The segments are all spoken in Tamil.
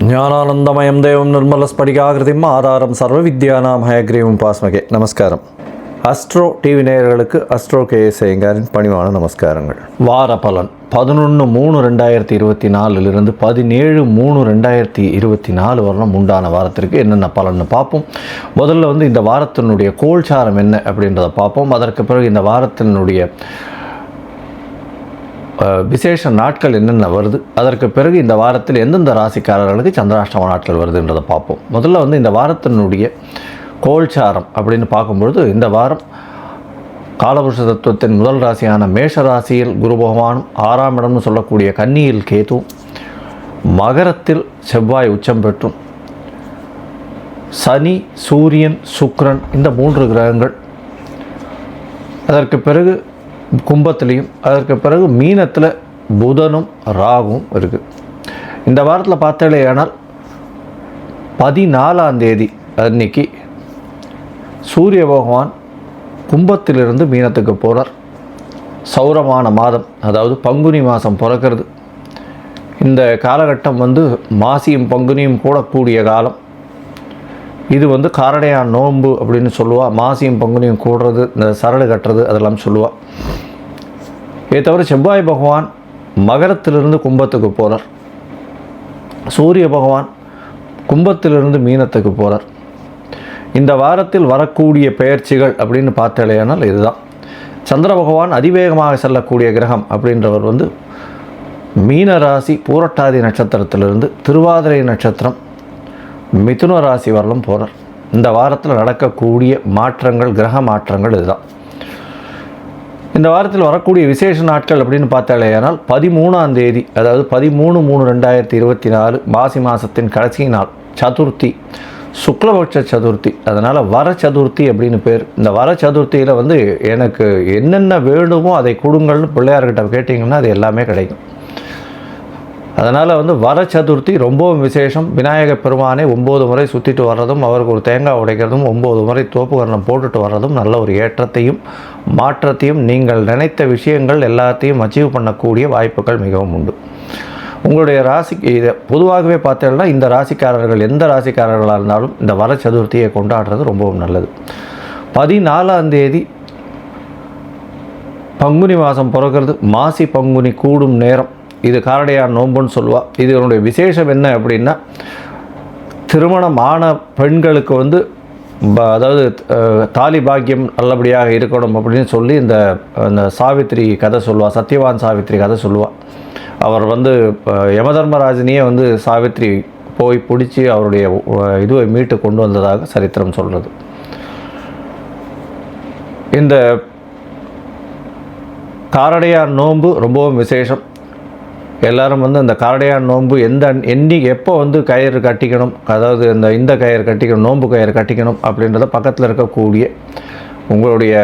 ஞானானந்தமயம் தேவம் நிர்மலஸ்படிகாகிருதிம் ஆதாரம் சர்வ வித்யானாம் ஹயக்ரீவம் பாஸ்மகே. நமஸ்காரம். அஸ்ட்ரோ டிவி நேயர்களுக்கு அஸ்ட்ரோ கேஎஸ் ஐயங்காரின் பணிவான நமஸ்காரங்கள். வார பலன் 11/3/2024 17/3/2024 வரலாம் உண்டான வாரத்திற்கு என்னென்ன பலன்னு பார்ப்போம். முதல்ல இந்த வாரத்தினுடைய கோல்சாரம் என்ன அப்படின்றத பார்ப்போம். அதற்கு பிறகு இந்த வாரத்தினுடைய விசேஷ நாட்கள் என்னென்ன வருது, அதற்கு பிறகு இந்த வாரத்தில் எந்தெந்த ராசிக்காரர்களுக்கு சந்திராஷ்டம நாட்கள் வருதுன்றதை பார்ப்போம். முதல்ல இந்த வாரத்தினுடைய கோல்சாரம் அப்படின்னு பார்க்கும்பொழுது, இந்த வாரம் காலபுருஷ தத்துவத்தின் முதல் ராசியான மேஷ ராசியில் குரு பகவானும், 6ஆம் இடம்னு சொல்லக்கூடிய கன்னியில் கேதுவும், மகரத்தில் செவ்வாய் உச்சம் பெற்றும், சனி சூரியன் சுக்கிரன் இந்த 3 கிரகங்கள், அதற்கு பிறகு கும்பத்திலையும், அதற்கு பிறகு மீனத்தில் புதனும் ராகுவும் இருக்குது. இந்த வாரத்தில் பார்த்தாலேயானால் 14ஆம் தேதி அன்னைக்கு சூரிய பகவான் கும்பத்திலிருந்து மீனத்துக்கு போகிறார். சௌரமான மாதம், அதாவது பங்குனி மாதம் பிறக்கிறது. இந்த காலகட்டம் மாசியும் பங்குனியும் கூடக்கூடிய காலம். இது காரடையான் நோன்பு அப்படின்னு சொல்லுவாள். மாசியும் பங்குனியும் கூடுறது, இந்த சரடு கட்டுறது அதெல்லாம் சொல்லுவாள். இதை தவிர செவ்வாய் பகவான் மகரத்திலிருந்து கும்பத்துக்கு போகிறார். சூரிய பகவான் கும்பத்திலிருந்து மீனத்துக்கு போகிறார். இந்த வாரத்தில் வரக்கூடிய பெயர்ச்சிகள் அப்படின்னு பார்த்தாலேயானால் இதுதான். சந்திர பகவான் அதிவேகமாக செல்லக்கூடிய கிரகம் அப்படின்றவர் மீன ராசி பூரட்டாதி நட்சத்திரத்திலிருந்து திருவாதிரை நட்சத்திரம் மிதுன ராசி வரலும் போகிறார். இந்த வாரத்தில் நடக்கக்கூடிய மாற்றங்கள், கிரக மாற்றங்கள் இதுதான். இந்த வாரத்தில் வரக்கூடிய விசேஷ நாட்கள் அப்படின்னு பார்த்தாலேயானால் 13ஆம் தேதி, அதாவது 13/3/2024 மாசி மாதத்தின் கடைசி நாள், சதுர்த்தி, சுக்லபட்ச சதுர்த்தி. அதனால் வர சதுர்த்தி அப்படின்னு பேர். இந்த வர சதுர்த்தியில் எனக்கு என்னென்ன வேணுமோ அதை கொடுங்கள்னு பிள்ளையார்கிட்ட கேட்டிங்கன்னா அது எல்லாமே கிடைக்கும். அதனால் வர சதுர்த்தி ரொம்பவும் விசேஷம். விநாயகர் பெருமானை 9 முறை சுற்றிட்டு வர்றதும், அவருக்கு ஒரு தேங்காய் உடைக்கிறதும், 9 முறை தோப்புகரணம் போட்டுட்டு வர்றதும் நல்ல ஒரு ஏற்றத்தையும் மாற்றத்தையும், நீங்கள் நினைத்த விஷயங்கள் எல்லாத்தையும் அச்சீவ் பண்ணக்கூடிய வாய்ப்புகள் மிகவும் உண்டு. உங்களுடைய ராசிக்கு இதை பொதுவாகவே பார்த்தீங்கன்னா இந்த ராசிக்காரர்கள் எந்த ராசிக்காரர்களாக இருந்தாலும் இந்த வர சதுர்த்தியை கொண்டாடுறது ரொம்பவும் நல்லது. 14ஆம் தேதி பங்குனி மாதம் பிறக்கிறது. மாசி பங்குனி கூடும் நேரம். இது காரடையான் நோன்புன்னு சொல்லுவாள். இதனுடைய விசேஷம் என்ன அப்படின்னா, திருமணம் ஆன பெண்களுக்கு அதாவது தாலி பாக்கியம் நல்லபடியாக இருக்கணும் அப்படின்னு சொல்லி இந்த சாவித்திரி கதை சொல்லுவாள். சத்யவான் சாவித்திரி கதை சொல்லுவாள். அவர் யமதர்மராஜனையே சாவித்திரி போய் பிடிச்சி அவருடைய இதுவை மீட்டு கொண்டு வந்ததாக சரித்திரம் சொல்கிறது. இந்த காரடையான் நோன்பு ரொம்பவும் விசேஷம். எல்லோரும் இந்த காரடையான் நோன்பு எப்போ கயிறு கட்டிக்கணும், அதாவது இந்த கயிறு கட்டிக்கணும், நோன்பு கயிறு கட்டிக்கணும் அப்படின்றத பக்கத்தில் இருக்கக்கூடிய உங்களுடைய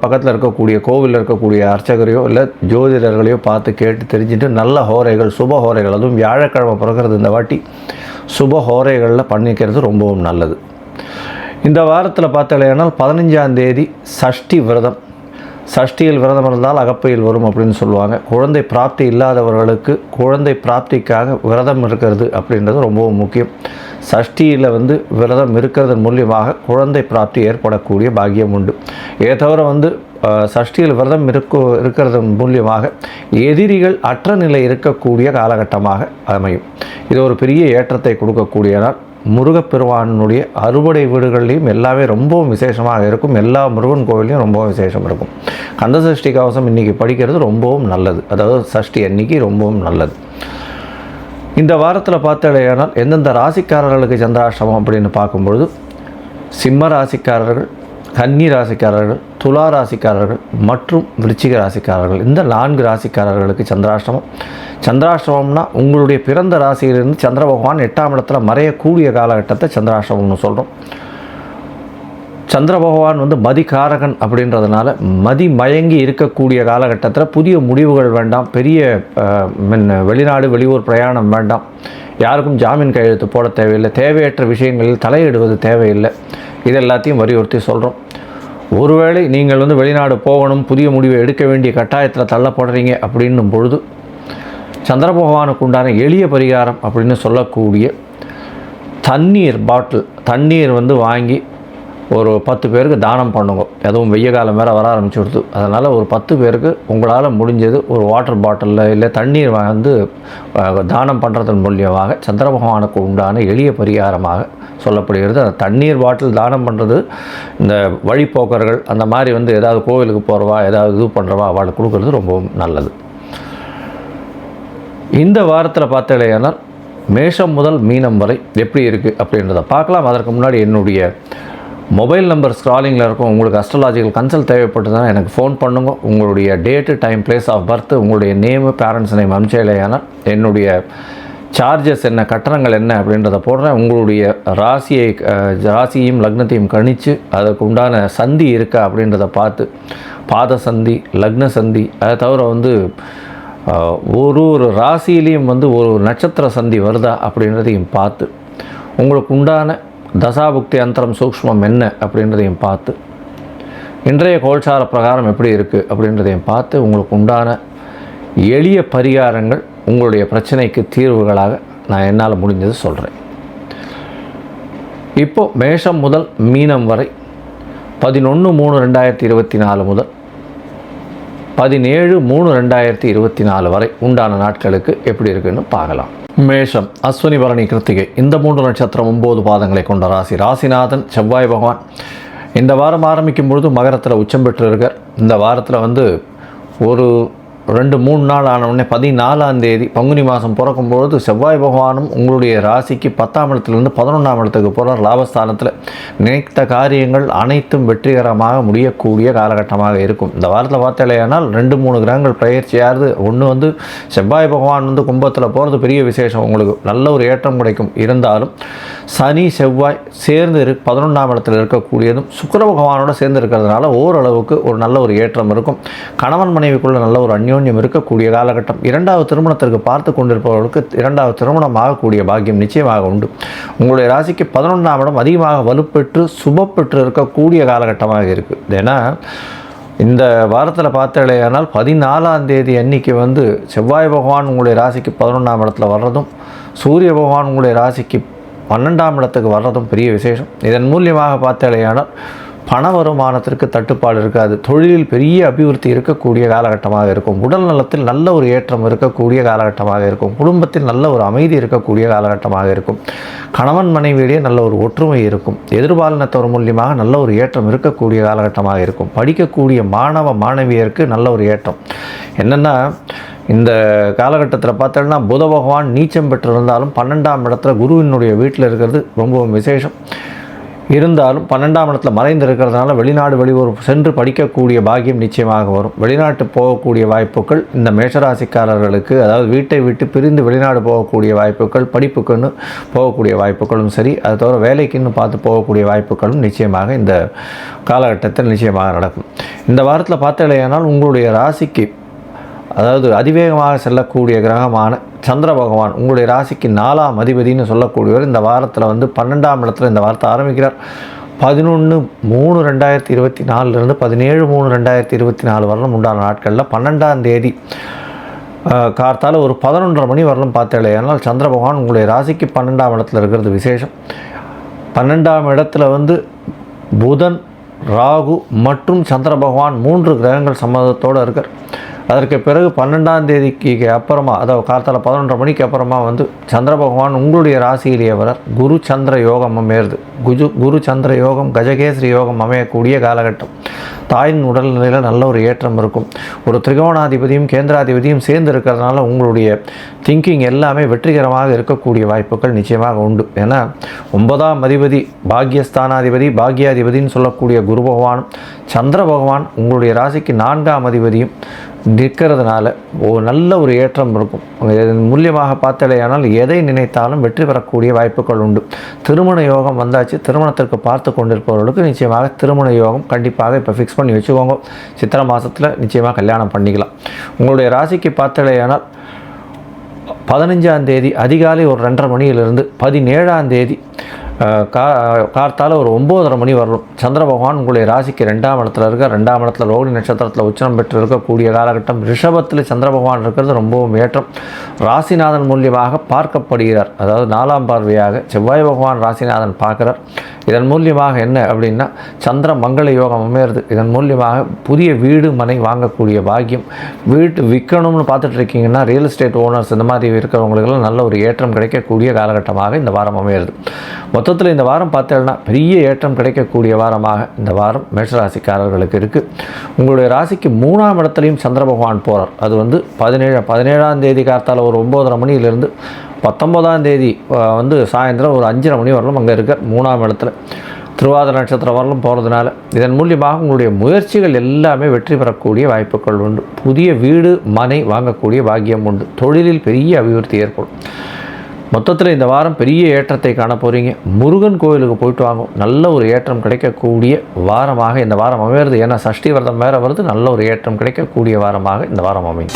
பக்கத்தில் இருக்கக்கூடிய கோவிலில் இருக்கக்கூடிய அர்ச்சகரையோ இல்லை ஜோதிடர்களையோ பார்த்து கேட்டு தெரிஞ்சுட்டு நல்ல ஹோரைகள், சுப ஹோரைகள், அதுவும் வியாழக்கிழமை பிறக்கிறது இந்த வாட்டி சுப ஹோரைகளில் பண்ணிக்கிறது ரொம்பவும் நல்லது. இந்த வாரத்தில் பார்த்தாலேனால் 15ஆம் தேதி சஷ்டி விரதம். சஷ்டியில் விரதம் இருந்தால் அகப்பையில் வரும் அப்படின்னு சொல்லுவாங்க. குழந்தை பிராப்தி இல்லாதவர்களுக்கு குழந்தை பிராப்திக்காக விரதம் இருக்கிறது அப்படின்றது ரொம்பவும் முக்கியம். சஷ்டியில் விரதம் இருக்கிறதன் மூலியமாக குழந்தை பிராப்தி ஏற்படக்கூடிய பாக்கியம் உண்டு. இதை தவிர சஷ்டியில் விரதம் இருக்கிறதன் மூலியமாக எதிரிகள் அற்ற நிலை இருக்கக்கூடிய காலகட்டமாக அமையும். இது ஒரு பெரிய ஏற்றத்தை கொடுக்கக்கூடிய நாள். முருகப்பெருமானுடைய அறுபடை வீடுகள்லையும் எல்லாமே ரொம்பவும் விசேஷமாக இருக்கும். எல்லா முருகன் கோவிலையும் ரொம்பவும் விசேஷம் இருக்கும். கந்த சஷ்டி கவசம் இன்றைக்கி படிக்கிறது ரொம்பவும் நல்லது. அதாவது சஷ்டி அன்னைக்கு ரொம்பவும் நல்லது. இந்த வாரத்தில் பார்த்தாலேயானால் எந்தெந்த ராசிக்காரர்களுக்கு சந்திராஷ்டமம் அப்படின்னு பார்க்கும்பொழுது, சிம்ம ராசிக்காரர்கள், கன்னி ராசிக்காரர்கள், துலா ராசிக்காரர்கள் மற்றும் விருச்சிக ராசிக்காரர்கள், இந்த 4 ராசிக்காரர்களுக்கு சந்திராஷ்டமம். சந்திராஷ்டமம்னா உங்களுடைய பிறந்த ராசியிலிருந்து சந்திர பகவான் 8ஆம் இடத்துல மறையக்கூடிய காலகட்டத்தை சந்திராஷ்டமம்னு சொல்கிறோம். சந்திர பகவான் மதிகாரகன் அப்படின்றதுனால மதி மயங்கி இருக்கக்கூடிய காலகட்டத்தில் புதிய முடிவுகள் வேண்டாம், பெரிய வெளிநாடு வெளியூர் பிரயாணம் வேண்டாம், யாருக்கும் ஜாமீன் கையெழுத்து போட தேவையில்லை, தேவையற்ற விஷயங்களில் தலையிடுவது தேவையில்லை. இது எல்லாத்தையும் வலியுறுத்தி சொல்கிறோம். ஒருவேளை நீங்கள் வெளிநாடு போகணும், புதிய முடிவை எடுக்க வேண்டிய கட்டாயத்தில் தள்ளப்படுறீங்க அப்படின்னும் பொழுது சந்திர பகவானுக்கு உண்டான எளிய பரிகாரம் அப்படின்னு சொல்லக்கூடிய தண்ணீர் பாட்டில், தண்ணீர் வந்து வாங்கி ஒரு 10 பேருக்கு தானம் பண்ணுங்க. அதுவும் வெய்ய காலம் வேறு வர ஆரம்பிச்சுடுது. அதனால் ஒரு 10 பேருக்கு உங்களால் முடிஞ்சது ஒரு வாட்டர் பாட்டிலில் இல்லை தண்ணீர் வந்து தானம் பண்ணுறதன் மூலியமாக சந்திர பகவானுக்கு உண்டான எளிய பரிகாரமாக சொல்லப்படுகிறது. அந்த தண்ணீர் பாட்டில் தானம் பண்ணுறது இந்த வழிப்போக்கர்கள் அந்த மாதிரி வந்து ஏதாவது கோவிலுக்கு போகிறவா ஏதாவது இது பண்ணுறவா அவளுக்கு கொடுக்குறது ரொம்பவும் நல்லது. இந்த வாரத்தில் பார்த்தீங்கன்னா மேஷம் முதல் மீனம் வரை எப்படி இருக்குது அப்படின்றத பார்க்கலாம். அதற்கு முன்னாடி என்னுடைய மொபைல் நம்பர் ஸ்க்ராலிங்கில் இருக்கும். உங்களுக்கு அஸ்ட்ராலாஜிக்கல் கன்சல்ட் தேவைப்பட்டதுன்னா எனக்கு ஃபோன் பண்ணுங்க. உங்களுடைய date, time, place of birth, உங்களுடைய நேமு, பேரண்ட்ஸ் நேம் அனுப்பிச்சேலையானால் என்னுடைய சார்ஜஸ் என்ன, கட்டணங்கள் என்ன அப்படின்றத போடுறேன். உங்களுடைய ராசியையும் லக்னத்தையும் கணித்து அதற்கு உண்டான சந்தி இருக்கா அப்படின்றத பார்த்து, பாத சந்தி, லக்ன சந்தி, அதை தவிர வந்து ஒரு ராசியிலையும் வந்து ஒரு நட்சத்திர சந்தி வருதா அப்படின்றதையும் பார்த்து, உங்களுக்கு உண்டான தசாபுக்தி அந்தரம் சூக்ஷ்மம் என்ன அப்படின்றதையும் பார்த்து, இன்றைய கோல்சார பிரகாரம் எப்படி இருக்குது அப்படின்றதையும் பார்த்து, உங்களுக்கு உண்டான எளிய பரிகாரங்கள் உங்களுடைய பிரச்சனைக்கு தீர்வுகளாக நான் என்னால் முடிஞ்சது சொல்கிறேன். இப்போது மேஷம் முதல் மீனம் வரை 11/3/2024 முதல் 17/3/2024 வரை உண்டான நாட்களுக்கு எப்படி இருக்குன்னு பார்க்கலாம். மேஷம், அஸ்வினி, பரணி, கிருத்திகை இந்த 3 நட்சத்திரம் 9 பாதங்களை கொண்ட ராசி. ராசிநாதன் செவ்வாய் பகவான் இந்த வாரம் ஆரம்பிக்கும் பொழுது மகரத்தில் உச்சம் பெற்று இருக்கார். இந்த வாரத்தில் வந்து ஒரு 2-3 நாள் ஆனவுடனே 14ஆம் தேதி பங்குனி மாதம் பிறக்கும்பொழுது செவ்வாய் பகவானும் உங்களுடைய ராசிக்கு 10ஆம் இடத்துலேருந்து 11ஆம் இடத்துக்கு போகிறார். லாபஸ்தானத்தில் நினைத்த காரியங்கள் அனைத்தும் வெற்றிகரமாக முடியக்கூடிய காலகட்டமாக இருக்கும். இந்த வாரத்தில் பார்த்தாலேயானால் 2-3 கிரகங்கள் பயிற்சியாகிறது. ஒன்று வந்து செவ்வாய் பகவான் வந்து கும்பத்தில் போகிறது பெரிய விசேஷம், உங்களுக்கு நல்ல ஒரு ஏற்றம் கிடைக்கும். இருந்தாலும் சனி செவ்வாய் சேர்ந்து 11ஆம் இடத்தில் இருக்கக்கூடியதும் சுக்கிர பகவானோட சேர்ந்து இருக்கிறதுனால ஓரளவுக்கு ஒரு நல்ல ஒரு ஏற்றம் இருக்கும். கணவன் மனைவிக்குள்ள நல்ல ஒரு அந்யோன்யம் இருக்கக்கூடிய காலகட்டம். 2வது திருமணத்திற்கு பார்த்து கொண்டிருப்பவர்களுக்கு 2வது திருமணம் ஆகக்கூடிய பாக்கியம் நிச்சயமாக உண்டு. உங்களுடைய ராசிக்கு 11ஆம் இடம் அதிகமாக வலுப்பெற்று சுபப்பெற்று இருக்கக்கூடிய காலகட்டமாக இருக்குது. ஏன்னா இந்த வாரத்தில் பார்த்தாலேயானால் 14ஆம் தேதி அன்னைக்கு வந்து செவ்வாய் பகவான் உங்களுடைய ராசிக்கு 11ஆம் இடத்துல வர்றதும் சூரிய பகவான் உங்களுடைய ராசிக்கு 12ஆம் இடத்துக்கு வர்றதும் பெரிய விசேஷம். இதன் மூலியமாக பார்த்தாலேயானால் பண வருமானத்திற்கு தட்டுப்பாடு இருக்காது. தொழிலில் பெரிய அபிவிருத்தி இருக்கக்கூடிய காலகட்டமாக இருக்கும். உடல் நலத்தில் நல்ல ஒரு ஏற்றம் இருக்கக்கூடிய காலகட்டமாக இருக்கும். குடும்பத்தில் நல்ல ஒரு அமைதி இருக்கக்கூடிய காலகட்டமாக இருக்கும். கணவன் மனைவியிடையே நல்ல ஒரு ஒற்றுமை இருக்கும். எதிர்பாலினத்தவர் மூலியமாக நல்ல ஒரு ஏற்றம் இருக்கக்கூடிய காலகட்டமாக இருக்கும். படிக்கக்கூடிய மாணவ மாணவியருக்கு நல்ல ஒரு ஏற்றம். என்னென்னா இந்த காலகட்டத்தில் பார்த்தோன்னா புத பகவான் நீச்சம் பெற்றிருந்தாலும் 12ஆம் இடத்துல குருவினுடைய வீட்டில் இருக்கிறது ரொம்பவும் விசேஷம். இருந்தாலும் 12ஆம் இடத்துல மறைந்து இருக்கிறதுனால வெளிநாடு வெளியூர் சென்று படிக்கக்கூடிய பாக்கியம் நிச்சயமாக வரும். வெளிநாட்டு போகக்கூடிய வாய்ப்புகள் இந்த மேஷராசிக்காரர்களுக்கு, அதாவது வீட்டை விட்டு பிரிந்து வெளிநாடு போகக்கூடிய வாய்ப்புகள், படிப்புக்குன்னு போகக்கூடிய வாய்ப்புகளும் சரி, அது தவிர வேலைக்குன்னு பார்த்து போகக்கூடிய வாய்ப்புகளும் நிச்சயமாக இந்த காலகட்டத்தில் நிச்சயமாக நடக்கும். இந்த வாரத்தில் பார்த்தாலேயானால் உங்களுடைய ராசிக்கு, அதாவது அதிவேகமாக செல்லக்கூடிய கிரகமான சந்திர பகவான் உங்களுடைய ராசிக்கு 4ஆம் அதிபதினு சொல்லக்கூடியவர் இந்த வாரத்தில் வந்து 12ஆம் இடத்துல இந்த வாரத்தை ஆரம்பிக்கிறார். 11/3/2024 17/3/2024 வரலும் உண்டான நாட்களில் 12ஆம் தேதி கார்த்தால ஒரு 11:30 மணி வரலும் பார்த்தாலேயானால் சந்திர பகவான் உங்களுடைய ராசிக்கு 12ஆம் இடத்துல இருக்கிறது விசேஷம். 12ஆம் இடத்துல வந்து புதன், ராகு மற்றும் சந்திர பகவான் 3 கிரகங்கள் சம்மதத்தோடு இருக்கார். அதற்கு பிறகு 12ஆம் தேதிக்கு அப்புறமா, அதாவது கார்த்தால 11:30 மணிக்கு அப்புறமா வந்து சந்திர பகவான் உங்களுடைய ராசியிலேயே வரார். குரு சந்திர யோகம் அமையிறது. குரு சந்திர யோகம், கஜகேசரி யோகம் அமையக்கூடிய காலகட்டம். தாயின் உடல்நிலையில் நல்ல ஒரு ஏற்றம் இருக்கும். ஒரு திரிகோணாதிபதியும் கேந்திராதிபதியும் சேர்ந்து இருக்கிறதுனால உங்களுடைய திங்கிங் எல்லாமே வெற்றிகரமாக இருக்கக்கூடிய வாய்ப்புகள் நிச்சயமாக உண்டு. ஏன்னா 9ஆம் அதிபதி பாக்யஸ்தானாதிபதி, பாக்யாதிபதினு சொல்லக்கூடிய குரு பகவானும் சந்திர பகவான் உங்களுடைய ராசிக்கு 4ஆம் அதிபதியும் நிற்கிறதுனால நல்ல ஒரு ஏற்றம் இருக்கும். இதன் மூலியமாக பார்த்தாலேயானால் எதை நினைத்தாலும் வெற்றி பெறக்கூடிய வாய்ப்புகள் உண்டு. திருமண யோகம் வந்தாச்சு. திருமணத்திற்கு பார்த்து கொண்டிருப்பவர்களுக்கு நிச்சயமாக திருமண யோகம் கண்டிப்பாக இப்போ ஃபிக்ஸ் பண்ணி வச்சுக்கோங்க. சித்திரை மாதத்தில் நிச்சயமாக கல்யாணம் பண்ணிக்கலாம். உங்களுடைய ராசிக்கு பார்த்தாலேயானால் 15ஆம் தேதி அதிகாலை ஒரு 2:30 மணியிலிருந்து 17ஆம் தேதி கார்த்தால ஒரு 9:30 மணி வரலும் சந்திர பகவான் உங்களுடைய ராசிக்கு 2ஆம் இடத்துல இருக்க, 2ஆம் இடத்துல ரோகிணி நட்சத்திரத்தில் உச்சனம் பெற்று இருக்கக்கூடிய காலகட்டம். ரிஷபத்தில் சந்திர பகவான் இருக்கிறது ரொம்பவும் ஏற்றம். ராசிநாதன் மூலியமாக பார்க்கப்படுகிறார். அதாவது 4ஆம் பார்வையாக செவ்வாய் பகவான் ராசிநாதன் பார்க்குறார். இதன் மூலியமாக என்ன அப்படின்னா சந்திர மங்கள யோகம் அமையிறது. இதன் மூலியமாக புதிய வீடு மனை வாங்கக்கூடிய பாக்கியம், வீட்டு விற்கணும்னு பார்த்துட்டு இருக்கீங்கன்னா ரியல் எஸ்டேட் ஓனர்ஸ் இந்த மாதிரி இருக்கிறவங்களுக்கெல்லாம் நல்ல ஒரு ஏற்றம் கிடைக்கக்கூடிய காலகட்டமாக இந்த வாரம் அமையிறது. மொத்தத்தில் இந்த வாரம் பார்த்தீங்கன்னா பெரிய ஏற்றம் கிடைக்கக்கூடிய வாரமாக இந்த வாரம் மேஷராசிக்காரர்களுக்கு இருக்குது. உங்களுடைய ராசிக்கு 3ஆம் இடத்துலையும் சந்திர பகவான் போகிறார். அது வந்து 17ஆம் தேதி கார்த்தால ஒரு 9:30 மணியிலிருந்து 19ஆம் தேதி சாயந்தரம் ஒரு 5:30 மணி வரலும் அங்கே இருக்க 3ஆம் இடத்துல திருவாதிரை நட்சத்திரம் வரலும் போகிறதுனால இதன் மூலியமாக உங்களுடைய முயற்சிகள் எல்லாமே வெற்றி பெறக்கூடிய வாய்ப்புகள் உண்டு. புதிய வீடு மனை வாங்கக்கூடிய பாக்கியம் உண்டு. தொழிலில் பெரிய அபிவிருத்தி ஏற்படும். மொத்தத்தில் இந்த வாரம் பெரிய ஏற்றத்தை காண போகிறீங்க. முருகன் கோயிலுக்கு போயிட்டு வாங்கும். நல்ல ஒரு ஏற்றம் கிடைக்கக்கூடிய வாரமாக இந்த வாரம் அமைகிறது. ஏன்னா சஷ்டி விரதம் வேறு வருது. நல்ல ஒரு ஏற்றம் கிடைக்கக்கூடிய வாரமாக இந்த வாரம் அமையும்.